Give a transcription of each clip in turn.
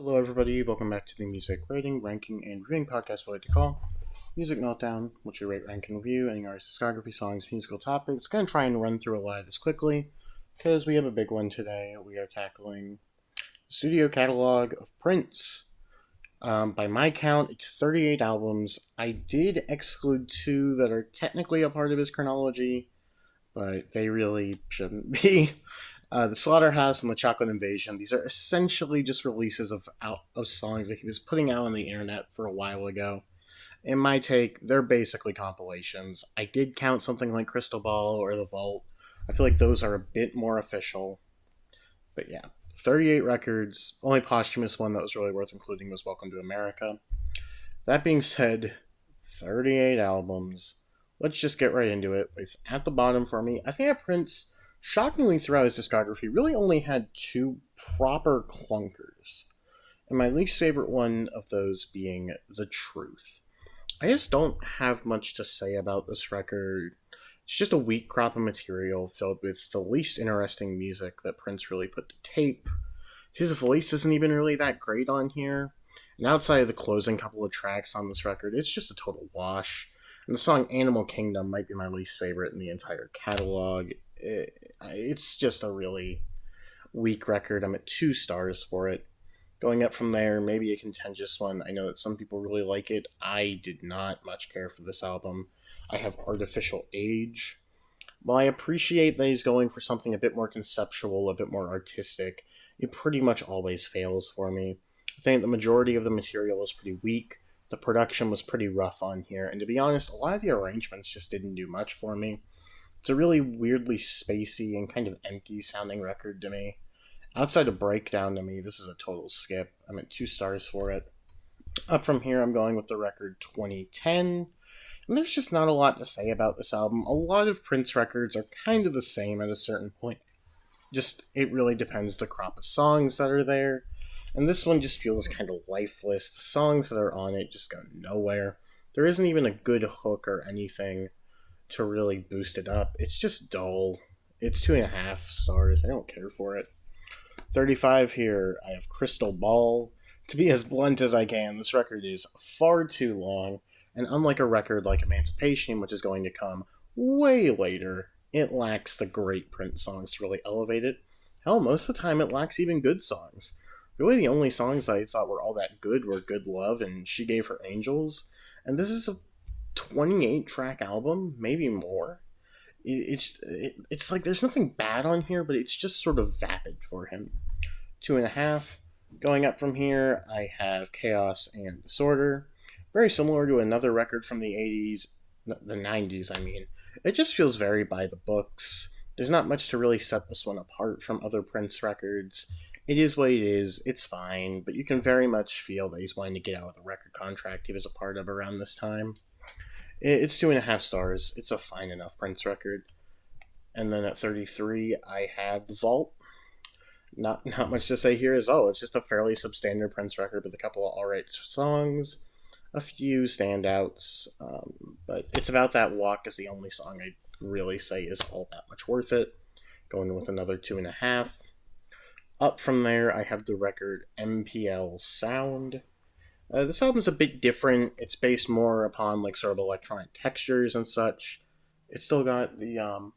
Hello, everybody. Welcome back to the Music Rating, Ranking, and Reviewing podcast, what I like to call Music Meltdown, which you rate, rank, and review any artist discography, songs, musical topics. Going to try and run through a lot of this quickly because we have a big one today. We are tackling the studio catalog of Prince. By my count, it's 38 albums. I did exclude 2 that are technically a part of his chronology, but they really shouldn't be. The Slaughterhouse and the Chocolate Invasion. These are essentially just releases of songs that he was putting out on the internet for a while ago. In my take, they're basically compilations. I did count something like Crystal Ball or The Vault. I feel like those are a bit more official. But yeah, 38 records. Only posthumous one that was really worth including was Welcome to America. That being said, 38 albums. Let's just get right into it. With at the bottom for me, I think that Prince, shockingly throughout his discography, really only had 2 proper clunkers. And my least favorite one of those being The Truth. I just don't have much to say about this record. It's just a weak crop of material filled with the least interesting music that Prince really put to tape. His voice isn't even really that great on here. And outside of the closing couple of tracks on this record, it's just a total wash. And the song Animal Kingdom might be my least favorite in the entire catalog. It's just a really weak record. I'm at 2 stars for it. Going up from there, maybe a contentious one. I know that some people really like it. I did not much care for this album. I have Artificial Age. While I appreciate that he's going for something a bit more conceptual, a bit more artistic, it pretty much always fails for me. I think the majority of the material is pretty weak. The production was pretty rough on here, and to be honest, a lot of the arrangements just didn't do much for me. It's a really weirdly spacey and kind of empty sounding record to me. Outside of Breakdown, to me, this is a total skip. I'm at 2 stars for it. Up from here, I'm going with the record 2010. And there's just not a lot to say about this album. A lot of Prince records are kind of the same at a certain point. Just, it really depends the crop of songs that are there. And this one just feels kind of lifeless. The songs that are on it just go nowhere. There isn't even a good hook or anything to really boost it up. It's just dull. It's 2.5 stars. I don't care for it. 35 here, I have Crystal Ball. To be as blunt as I can, this record is far too long, and unlike a record like Emancipation, which is going to come way later, it lacks the great Prince songs to really elevate it. Hell, most of the time it lacks even good songs. Really the only songs I thought were all that good were Good Love and She Gave Her Angels, and this is a 28-track album, maybe more. It's like there's nothing bad on here, but it's just sort of vapid for him. 2.5. Going up from here, I have Chaos and Disorder. Very similar to another record from the 80s, the 90s, I mean. It just feels very by the books. There's not much to really set this one apart from other Prince records. It is what it is, it's fine, but you can very much feel that he's wanting to get out of the record contract he was a part of around this time. It's 2.5 stars. It's a fine enough Prince record. And then at 33, I have The Vault. Not much to say here is, it's just a fairly substandard Prince record with a couple of alright songs, a few standouts, but It's About That Walk is the only song I'd really say is all that much worth it. Going with another 2.5. Up from there, I have the record MPL Sound. This album's a bit different. It's based more upon like sort of electronic textures and such. It's still got the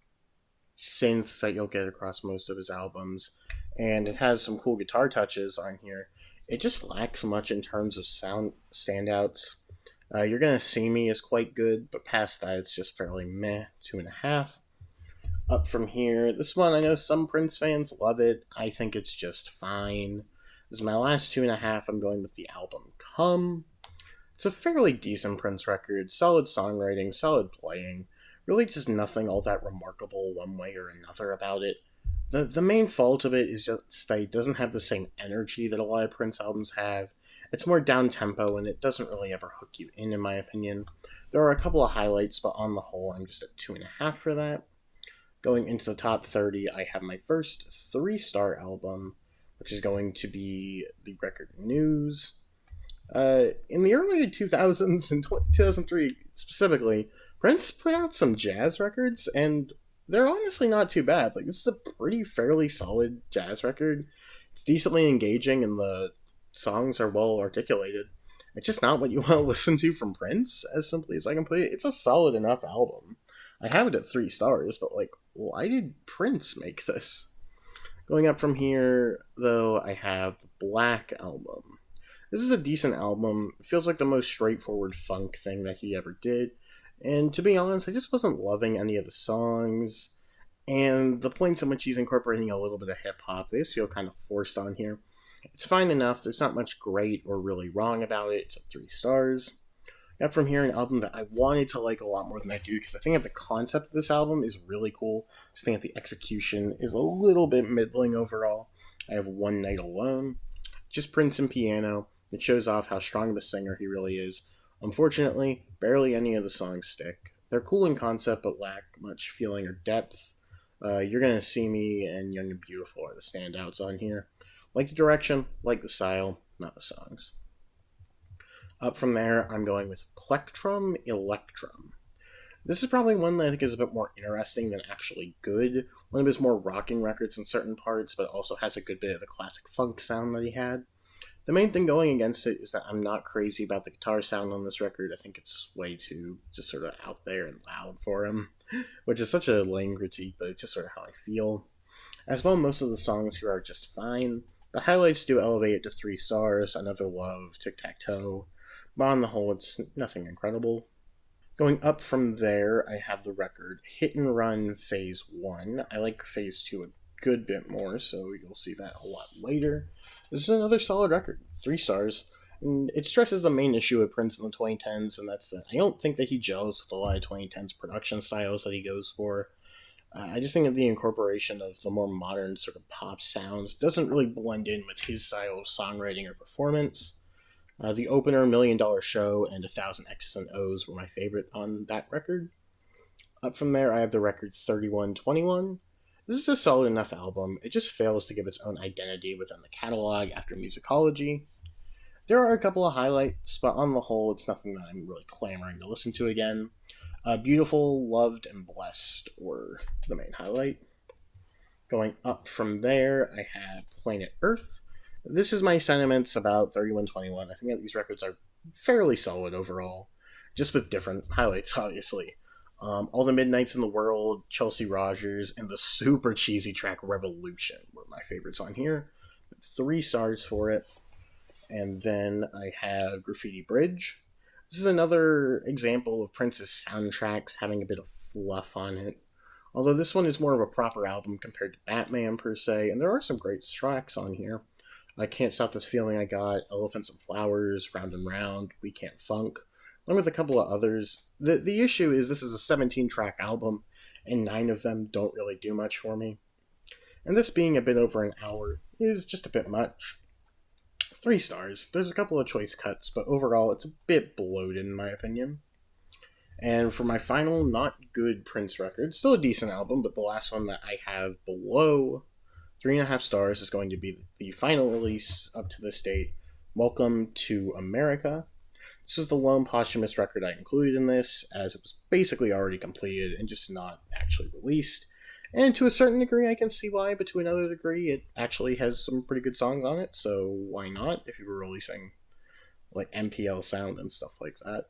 synth that you'll get across most of his albums, and it has some cool guitar touches on here. It just lacks much in terms of sound standouts. You're Gonna See Me is quite good, but past that it's just fairly meh. 2.5. Up from here, this one I know some Prince fans love it. I think it's just fine. This is my last 2.5. I'm going with the album Come. It's a fairly decent Prince record, solid songwriting, solid playing. Really just nothing all that remarkable one way or another about it. The main fault of it is just that it doesn't have the same energy that a lot of Prince albums have. It's more down-tempo, and it doesn't really ever hook you in my opinion. There are a couple of highlights, but on the whole, I'm just at 2.5 for that. Going into the top 30, I have my first 3-star album, which is going to be the record News. In the early 2000s, in 2003 specifically, Prince put out some jazz records, and they're honestly not too bad. Like, this is a pretty fairly solid jazz record. It's decently engaging in the songs are well articulated. It's just not what you want to listen to from Prince, as simply as I can put it. It's a solid enough album. I have it at 3 stars, but like, why did Prince make this? Going up from here, though, I have the Black Album. This is a decent album. It feels like the most straightforward funk thing that he ever did. And to be honest, I just wasn't loving any of the songs. And the points in which he's incorporating a little bit of hip hop, they just feel kind of forced on here. It's fine enough. There's not much great or really wrong about it. It's at 3 stars. Got from here an album that I wanted to like a lot more than I do because I think that the concept of this album is really cool. I just think that the execution is a little bit middling overall. I have One Night Alone. Just Prince and piano. It shows off how strong of a singer he really is. Unfortunately, barely any of the songs stick. They're cool in concept but lack much feeling or depth. You're Gonna See Me and Young and Beautiful are the standouts on here. Like the direction, like the style, not the songs. Up from there, I'm going with Plectrum Electrum. This is probably one that I think is a bit more interesting than actually good. One of his more rocking records in certain parts, but also has a good bit of the classic funk sound that he had. The main thing going against it is that I'm not crazy about the guitar sound on this record. I think it's way too just sort of out there and loud for him, which is such a lame critique, but it's just sort of how I feel. As well, most of the songs here are just fine. The highlights do elevate it to 3 stars, Another Love, Tic Tac Toe, but on the whole, it's nothing incredible. Going up from there, I have the record Hit and Run Phase 1. I like Phase 2 a good bit more, so you'll see that a lot later. This is another solid record, 3 stars. And it stresses the main issue with Prince in the 2010s, and that's that I don't think that he gels with a lot of 2010s production styles that he goes for. I just think that the incorporation of the more modern sort of pop sounds doesn't really blend in with his style of songwriting or performance. The opener, $1 Million Show, and 1,000 X's and O's were my favorite on that record. Up from there, I have the record 3121. This is a solid enough album. It just fails to give its own identity within the catalog after musicology. There are a couple of highlights, but on the whole, it's nothing that I'm really clamoring to listen to again. Beautiful, Loved, and Blessed were the main highlight. Going up from there, I have Planet Earth. This is my sentiments about 3121. I think that these records are fairly solid overall, just with different highlights, obviously. All the Midnights in the World, Chelsea Rogers, and the super cheesy track Revolution were my favorites on here. 3 stars for it. And then I have Graffiti Bridge. This is another example of Prince's soundtracks having a bit of fluff on it. Although this one is more of a proper album compared to Batman per se, and there are some great tracks on here. I Can't Stop This Feeling I Got, Elephants and Flowers, Round and Round, We Can't Funk, along with a couple of others. The issue is this is a 17-track album, and 9 of them don't really do much for me. And this being a bit over an hour is just a bit much. 3 stars. There's a couple of choice cuts, but overall it's a bit bloated in my opinion. And for my final not good Prince record, still a decent album, but the last one that I have below 3.5 stars is going to be the final release up to this date, Welcome to America. This is the lone posthumous record I included in this, as it was basically already completed and just not actually released. And to a certain degree, I can see why, but to another degree, it actually has some pretty good songs on it, so why not if you were releasing like MPL sound and stuff like that.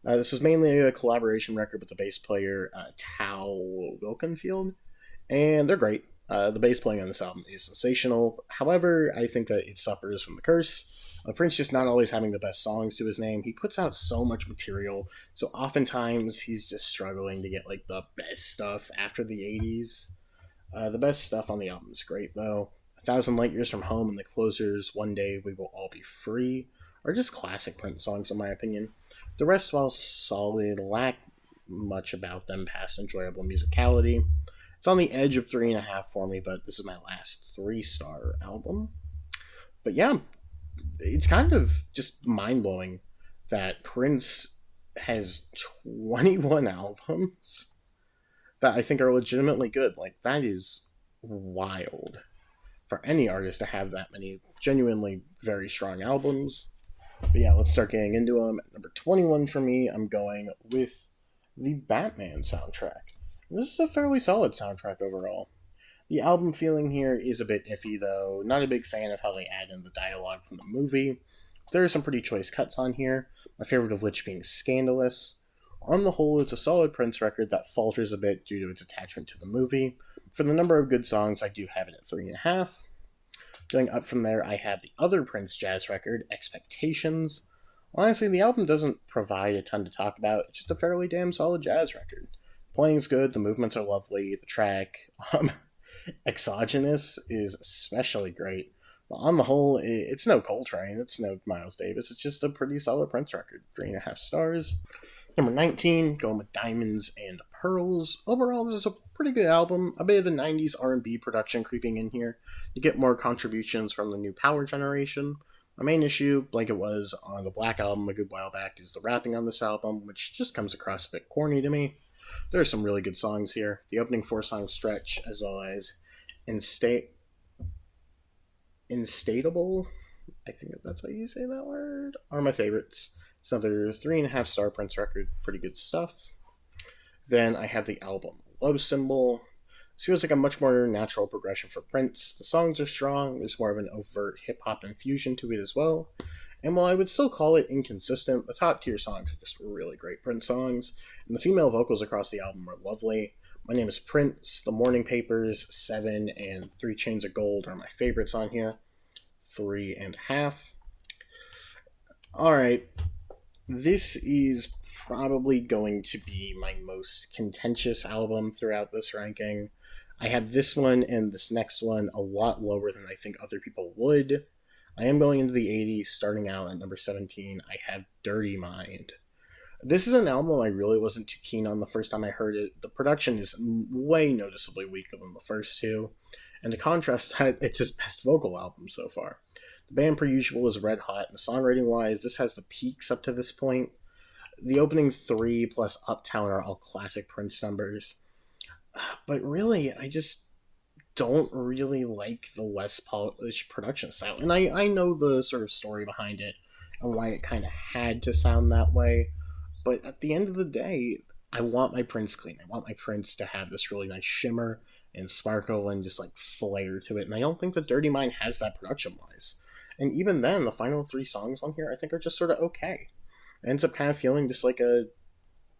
This was mainly a collaboration record with the bass player Tao Wilkenfield, and they're great. The bass playing on this album is sensational. However, I think that it suffers from the curse of Prince just not always having the best songs to his name. He puts out so much material, so oftentimes he's just struggling to get like the best stuff after the 80s. The best stuff on the album is great though. 1,000 Light Years from Home and the closers, One Day We Will All Be Free, are just classic Prince songs in my opinion. The rest, while solid, lack much about them past enjoyable musicality. It's on the edge of 3.5 for me, but this is my last 3-star album. But yeah, it's kind of just mind-blowing that Prince has 21 albums that I think are legitimately good. Like, that is wild for any artist to have that many genuinely very strong albums. But yeah, let's start getting into them. At number 21 for me, I'm going with the Batman soundtrack. This is a fairly solid soundtrack overall. The album feeling here is a bit iffy, though. Not a big fan of how they add in the dialogue from the movie. There are some pretty choice cuts on here, my favorite of which being Scandalous. On the whole, it's a solid Prince record that falters a bit due to its attachment to the movie. For the number of good songs, I do have it at 3.5. Going up from there, I have the other Prince jazz record, Expectations. Honestly, the album doesn't provide a ton to talk about. It's just a fairly damn solid jazz record. The playing's good, the movements are lovely, the track, Exogenous is especially great. But on the whole, it's no Coltrane, it's no Miles Davis, it's just a pretty solid Prince record. 3.5 stars. Number 19, going with Diamonds and Pearls. Overall, this is a pretty good album. A bit of the 90s R&B production creeping in here. You get more contributions from the new Power generation. My main issue, like it was on the Black Album a good while back, is the rapping on this album, which just comes across a bit corny to me. There are some really good songs here. The opening 4-song stretch, as well as Instatable, I think that's how you say that word, are my favorites. It's another 3.5 star Prince record, pretty good stuff. Then I have the album Love Symbol. This feels like a much more natural progression for Prince. The songs are strong, there's more of an overt hip-hop infusion to it as well. And while I would still call it inconsistent, the top tier songs are just really great Prince songs, and the female vocals across the album are lovely. My Name is Prince, The Morning Papers, 7, and 3 Chains of Gold are my favorites on here. 3.5. Alright, this is probably going to be my most contentious album throughout this ranking. I have this one and this next one a lot lower than I think other people would. I am going into the 80s, starting out at number 17. I have Dirty Mind. This is an album I really wasn't too keen on the first time I heard it. The production is way noticeably weaker than the first two, and to contrast that, it's his best vocal album so far. The band, per usual, is red hot, and songwriting-wise, this has the peaks up to this point. The opening 3 plus Uptown are all classic Prince numbers. But really, I just don't really like the less polished production style. And I know the sort of story behind it and why it kind of had to sound that way. But at the end of the day, I want my Prince clean. I want my Prince to have this really nice shimmer and sparkle and just like flair to it. And I don't think that Dirty Mind has that production-wise. And even then, the final 3 songs on here I think are just sort of okay. It ends up kind of feeling just like a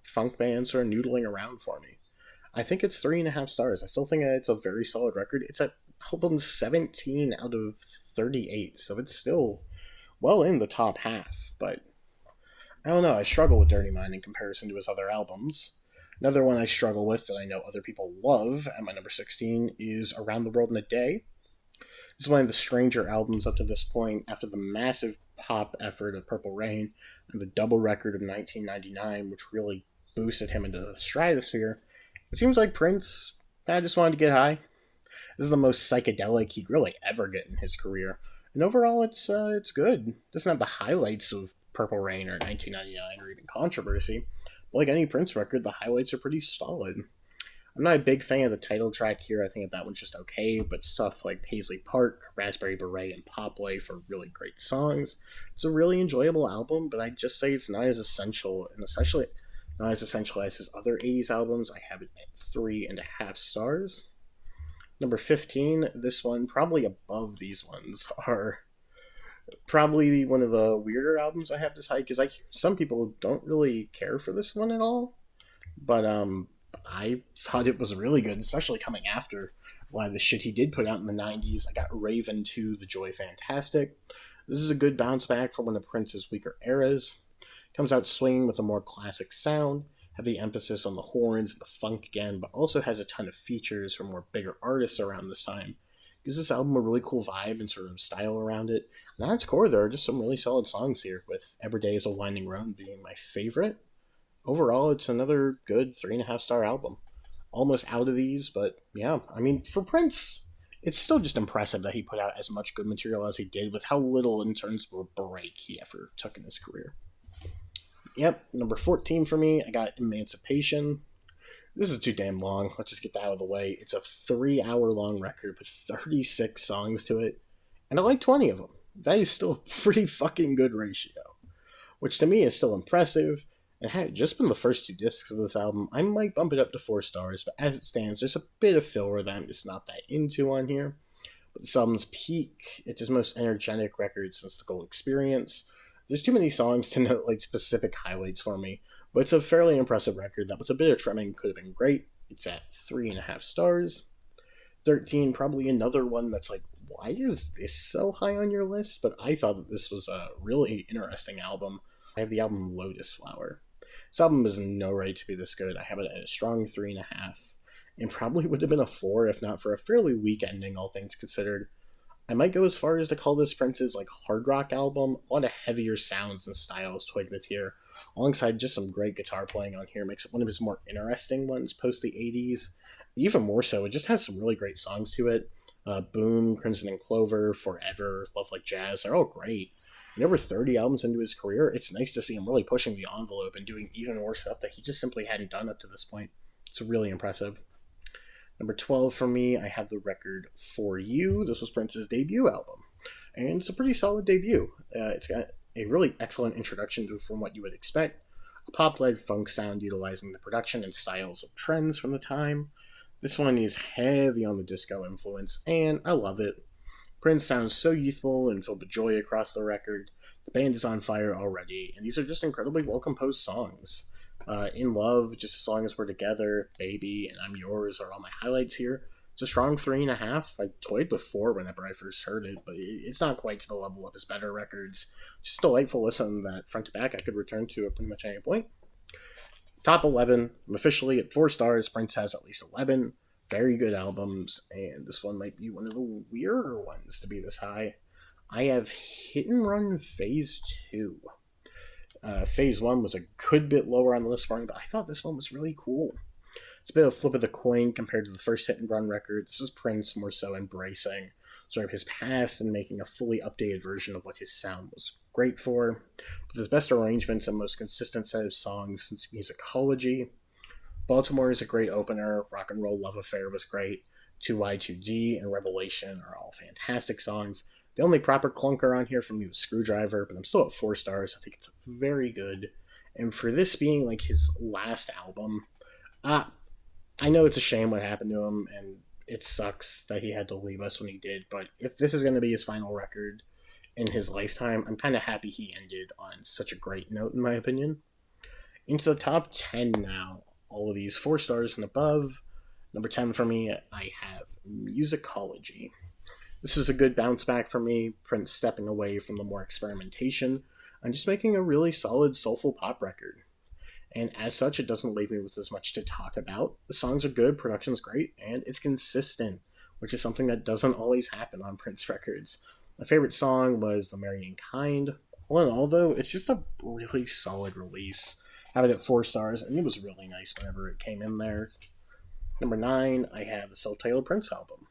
funk band sort of noodling around for me. I think it's 3.5 stars. I still think it's a very solid record. It's at album 17 out of 38, so it's still well in the top half. But I don't know, I struggle with Dirty Mind in comparison to his other albums. Another one I struggle with that I know other people love at my number 16 is Around the World in a Day. This is one of the stranger albums up to this point after the massive pop effort of Purple Rain and the double record of 1999, which really boosted him into the stratosphere. It seems like Prince just wanted to get high. This is the most psychedelic he'd really ever get in his career. And overall, it's good. It doesn't have the highlights of Purple Rain or 1999 or even Controversy. But like any Prince record, the highlights are pretty solid. I'm not a big fan of the title track here. I think that one's just okay, but stuff like Paisley Park, Raspberry Beret, and Pop Life are really great songs. It's a really enjoyable album, but I'd just say it's not as essential, and especially not as essential as his other 80s albums. I have it at 3.5 stars. Number 15, this one, probably above these ones, are probably one of the weirder albums I have this high, because some people don't really care for this one at all. But I thought it was really good, especially coming after a lot of the shit he did put out in the 90s. I got Raven 2, The Joy Fantastic. This is a good bounce back from one of Prince's weaker eras. Comes out swinging with a more classic sound, heavy emphasis on the horns and the funk again, but also has a ton of features from more bigger artists around this time. Gives this album a really cool vibe and sort of style around it. And at its core, there are just some really solid songs here, with Every Day is a Winding Road being my favorite. Overall, it's another good 3.5 star album. Almost out of these, but yeah, I mean, for Prince, it's still just impressive that he put out as much good material as he did with how little in terms of a break he ever took in his career. Yep, number 14 for me, I got Emancipation. This is too damn long. Let's just get that out of the way. It's a 3-hour-long record with 36 songs to it, and I like 20 of them. That is still a pretty fucking good ratio, which to me is still impressive. And had it just been the first two discs of this album, I might bump it up to 4 stars, but as it stands, there's a bit of filler that I'm just not that into on here. But this album's peak, it's his most energetic record since the Gold Experience. There's too many songs to note like specific highlights for me, but it's a fairly impressive record that with a bit of trimming could have been great. It's at 3.5 stars. 13, probably another one that's like, why is this so high on your list? But I thought that this was a really interesting album. I have the album Lotus Flower. This album is no right to be this good. I have it at a strong 3.5, and probably would have been a 4 if not for a fairly weak ending, all things considered. I might go as far as to call this Prince's like hard rock album. A lot of heavier sounds and styles toyed with here, alongside just some great guitar playing on here. Makes it one of his more interesting ones post the 80s. Even more so, it just has some really great songs to it. Boom, Crimson and Clover, Forever, Love Like Jazz, they're all great. And over 30 albums into his career, it's nice to see him really pushing the envelope and doing even more stuff that he just simply hadn't done up to this point. It's really impressive. Number 12 for me, I have the record For You. This was Prince's debut album, and it's a pretty solid debut. It's got a really excellent introduction to from what you would expect. A pop-led funk sound utilizing the production and styles of trends from the time. This one is heavy on the disco influence, and I love it. Prince sounds so youthful and filled with joy across the record. The band is on fire already, and these are just incredibly well-composed songs. In Love, Just as Long as We're Together, Baby, and I'm Yours are all my highlights here. It's a strong 3.5. I toyed with 4 whenever I first heard it, but it's not quite to the level of his better records. Just a delightful listen that front to back I could return to at pretty much any point. Top 11, I'm officially at 4 stars. Prince has at least 11 very good albums, and this one might be one of the weirder ones to be this high. I have Hit and Run Phase 2. Phase 1 was a good bit lower on the list for me, but I thought this one was really cool. It's a bit of a flip of the coin compared to the first Hit and Run record. This is Prince more so embracing sort of his past and making a fully updated version of what his sound was great for, with his best arrangements and most consistent set of songs since Musicology. Baltimore is a great opener. Rock and Roll Love Affair was great. 2Y2D and Revelation are all fantastic songs. The only proper clunker on here from me was Screwdriver, but I'm still at 4 stars. I think it's very good. And for this being like his last album, I know it's a shame what happened to him, and it sucks that he had to leave us when he did, but if this is going to be his final record in his lifetime, I'm kind of happy he ended on such a great note, in my opinion. Into the top 10 now. All of these 4 stars and above. Number 10 for me, I have Musicology. This is a good bounce back for me, Prince stepping away from the more experimentation and just making a really solid soulful pop record. And as such, it doesn't leave me with as much to talk about. The songs are good, production's great, and it's consistent, which is something that doesn't always happen on Prince records. My favorite song was The Marrying Kind. All in all, though, it's just a really solid release. I have it at 4 stars, and it was really nice whenever it came in there. Number 9, I have the self-titled Prince album.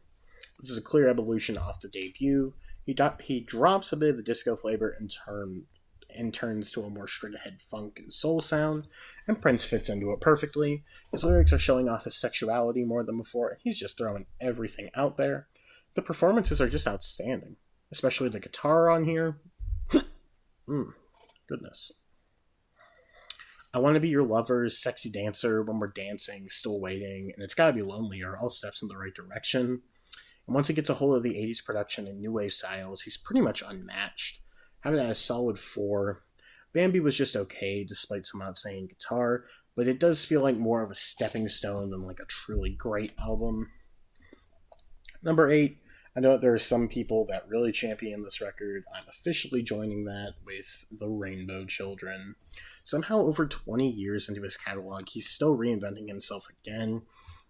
This is a clear evolution off the debut. He drops a bit of the disco flavor and turns to a more straight-ahead funk and soul sound, and Prince fits into it perfectly. His lyrics are showing off his sexuality more than before, and he's just throwing everything out there. The performances are just outstanding, especially the guitar on here. Goodness. I Want to Be Your Lover's Sexy Dancer, When We're Dancing, Still Waiting, and It's Gotta Be Lonely are all steps in the right direction. And once he gets a hold of the 80s production and new wave styles, he's pretty much unmatched. Having that a solid 4. Bambi was just okay, despite some outstanding guitar, but it does feel like more of a stepping stone than like a truly great album. Number 8, I know that there are some people that really champion this record. I'm officially joining that with The Rainbow Children. Somehow over 20 years into his catalog, he's still reinventing himself again.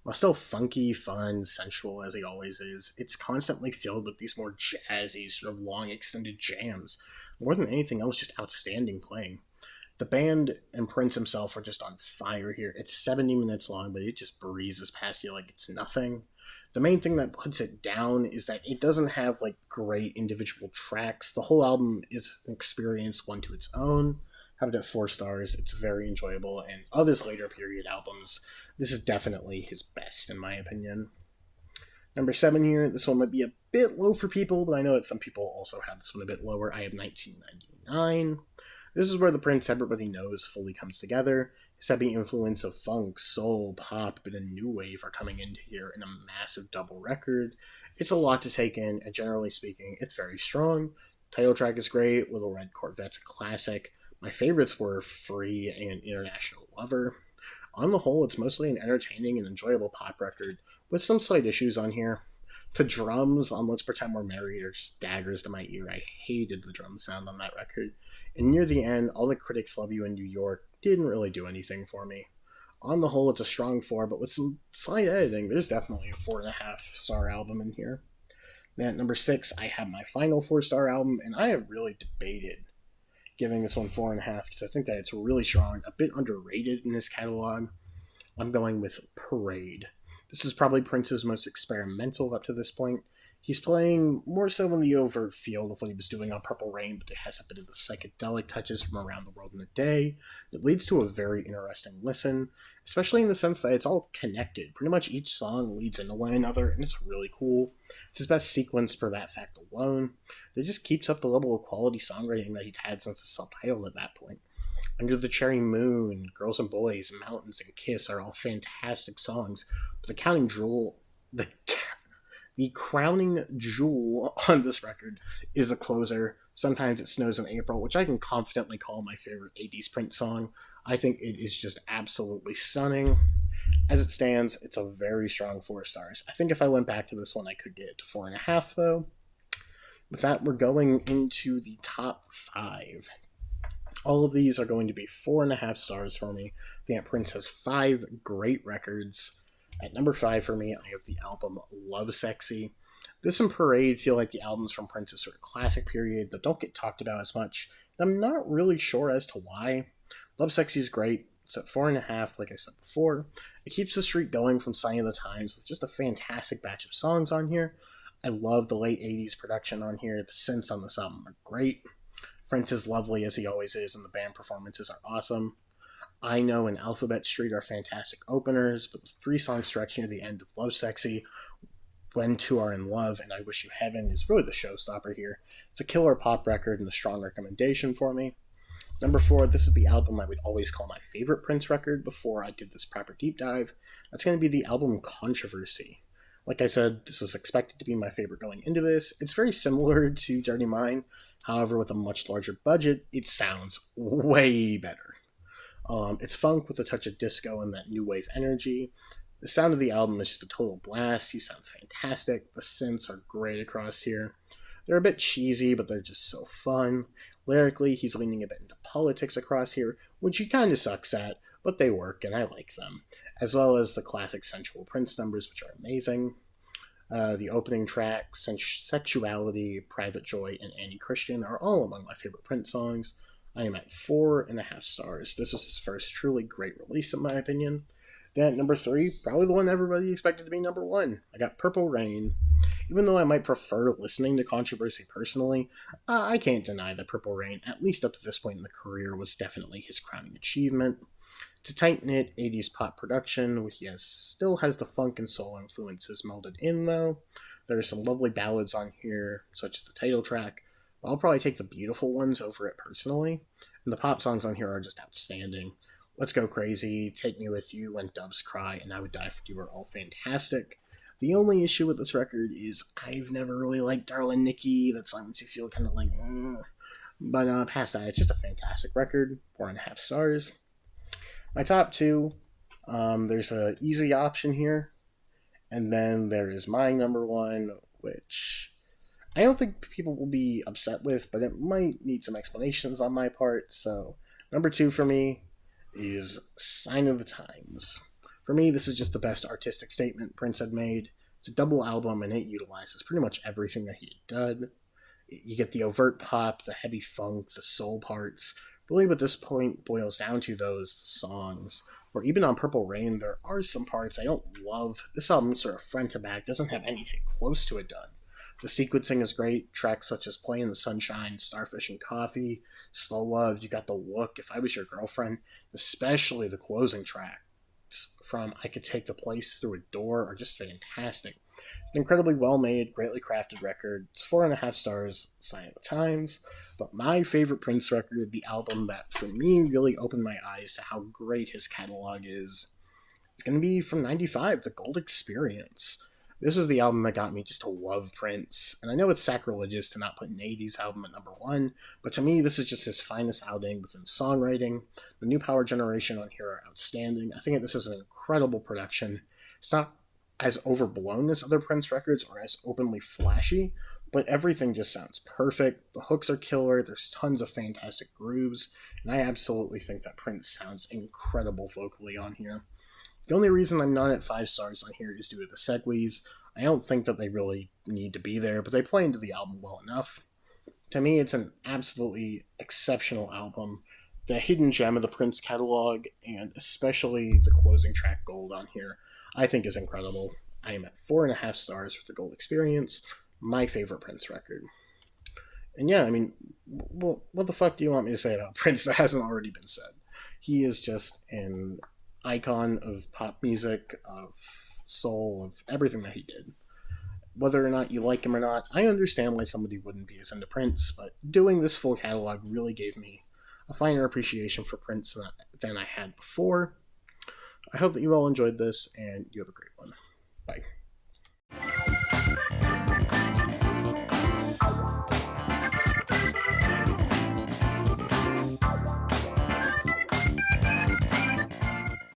While still funky, fun, sensual as he always is, it's constantly filled with these more jazzy, sort of long extended jams. More than anything else, just outstanding playing. The band and Prince himself are just on fire here. It's 70 minutes long, but it just breezes past you like it's nothing. The main thing that puts it down is that it doesn't have like great individual tracks. The whole album is an experience, one to its own. Have it at 4 stars. It's very enjoyable, and of his later period albums, this is definitely his best, in my opinion. Number 7 here, this one might be a bit low for people, but I know that some people also have this one a bit lower. I have 1999. This is where the Prince everybody knows fully comes together. His heavy influence of funk, soul, pop, and a new wave are coming into here in a massive double record. It's a lot to take in, and generally speaking, it's very strong. Title track is great. Little Red Corvette's a classic. My favorites were Free and International Lover. On the whole, it's mostly an entertaining and enjoyable pop record, with some slight issues on here. The drums on Let's Pretend We're Married are just daggers to my ear. I hated the drum sound on that record. And near the end, All the Critics Love You in New York didn't really do anything for me. On the whole, it's a strong 4, but with some slight editing, there's definitely a 4.5-star album in here. Then at number 6, I have my final 4-star album, and I have really debated giving this one 4.5 because I think that it's really strong, a bit underrated in his catalog. I'm going with Parade. This is probably Prince's most experimental up to this point. He's playing more so in the overt field of what he was doing on Purple Rain, but it has a bit of the psychedelic touches from Around the World in a Day. It leads to a very interesting listen, especially in the sense that it's all connected. Pretty much each song leads into one another, and it's really cool. It's his best sequence for that fact alone. It just keeps up the level of quality songwriting that he'd had since the self-titled at that point. Under the Cherry Moon, Girls and Boys, Mountains, and Kiss are all fantastic songs, but the crowning jewel on this record is the closer, Sometimes It Snows in April, which I can confidently call my favorite 80s Prince song. I think it is just absolutely stunning. As it stands, it's a very strong 4 stars. I think if I went back to this one, I could get it to 4.5, though. With that, we're going into the top 5. All of these are going to be 4.5 stars for me. I think Prince has 5 great records. At number 5 for me, I have the album Love Sexy. This and Parade feel like the albums from Prince's sort of classic period that don't get talked about as much. I'm not really sure as to why. Love Sexy is great. It's at 4.5, like I said before. It keeps the streak going from Sign of the Times with just a fantastic batch of songs on here. I love the late 80s production on here. The synths on this album are great. Prince is lovely as he always is, and the band performances are awesome. I Know and Alphabet Street are fantastic openers, but the 3-song stretch near the end of Love Sexy, When Two Are in Love, and I Wish You Heaven is really the showstopper here. It's a killer pop record and a strong recommendation for me. Number 4, this is the album I would always call my favorite Prince record before I did this proper deep dive. That's going to be the album Controversy. Like I said, this was expected to be my favorite going into this. It's very similar to Dirty Mind, however, with a much larger budget, it sounds way better. It's funk with a touch of disco and that new wave energy. The sound of the album is just a total blast. He sounds fantastic. The synths are great across here. They're a bit cheesy, but they're just so fun. Lyrically, he's leaning a bit into politics across here, which he kind of sucks at, but they work and I like them. As well as the classic sensual Prince numbers, which are amazing. The opening tracks, Sexuality, Private Joy, and Annie Christian are all among my favorite Prince songs. I am at 4.5 stars. This was his first truly great release, in my opinion. Then at number 3, probably the one everybody expected to be number 1. I got Purple Rain. Even though I might prefer listening to Controversy personally, I can't deny that Purple Rain, at least up to this point in the career, was definitely his crowning achievement. It's a tight-knit 80s pop production, which still has the funk and soul influences melded in, though. There are some lovely ballads on here, such as the title track. But I'll probably take the beautiful ones over it personally, and the pop songs on here are just outstanding. Let's Go Crazy, Take Me With You, When Doves Cry, and I Would Die For You are all fantastic. The only issue with this record is I've never really liked Darlin' Nikki. That song makes you feel kind of like, But past that, it's just a fantastic record. 4.5 stars. My top 2, there's an easy option here, and then there is my number 1, which I don't think people will be upset with, but it might need some explanations on my part. So, number 2 for me is Sign of the Times. For me, this is just the best artistic statement Prince had made. It's a double album, and it utilizes pretty much everything that he had done. You get the overt pop, the heavy funk, the soul parts. Really, what this point boils down to, though, is the songs. Or even on Purple Rain, there are some parts I don't love. This album, sort of front to back, doesn't have anything close to it done. The sequencing is great. Tracks such as Play in the Sunshine, Starfish and Coffee, Slow Love, You Got the Look, If I Was Your Girlfriend, especially the closing tracks from I Could Take the Place Through a Door are just fantastic. It's an incredibly well made, greatly crafted record. It's 4.5 stars, sign of the times. But my favorite Prince record, the album that for me really opened my eyes to how great his catalog is, it's going to be from '95, The Gold Experience. This was the album that got me just to love Prince. And I know it's sacrilegious to not put an '80s album at number one, but to me, this is just his finest outing within songwriting. The New Power Generation on here are outstanding. I think this is an incredible production. It's not as overblown as other Prince records or as openly flashy, but everything just sounds perfect. The hooks are killer, there's tons of fantastic grooves, and I absolutely think that Prince sounds incredible vocally on here. The only reason I'm not at 5 stars on here is due to the segues. I don't think that they really need to be there, but they play into the album well enough. To me, it's an absolutely exceptional album. The hidden gem of the Prince catalog, and especially the closing track Gold on here, I think is incredible. I am at 4.5 stars for the Gold Experience, my favorite Prince record. And yeah, I mean, well, what the fuck do you want me to say about Prince that hasn't already been said? He is just an icon of pop music, of soul, of everything that he did. Whether or not you like him or not, I understand why somebody wouldn't be as into Prince, but doing this full catalog really gave me a finer appreciation for Prince than I had before. I hope that you all enjoyed this, and you have a great one. Bye.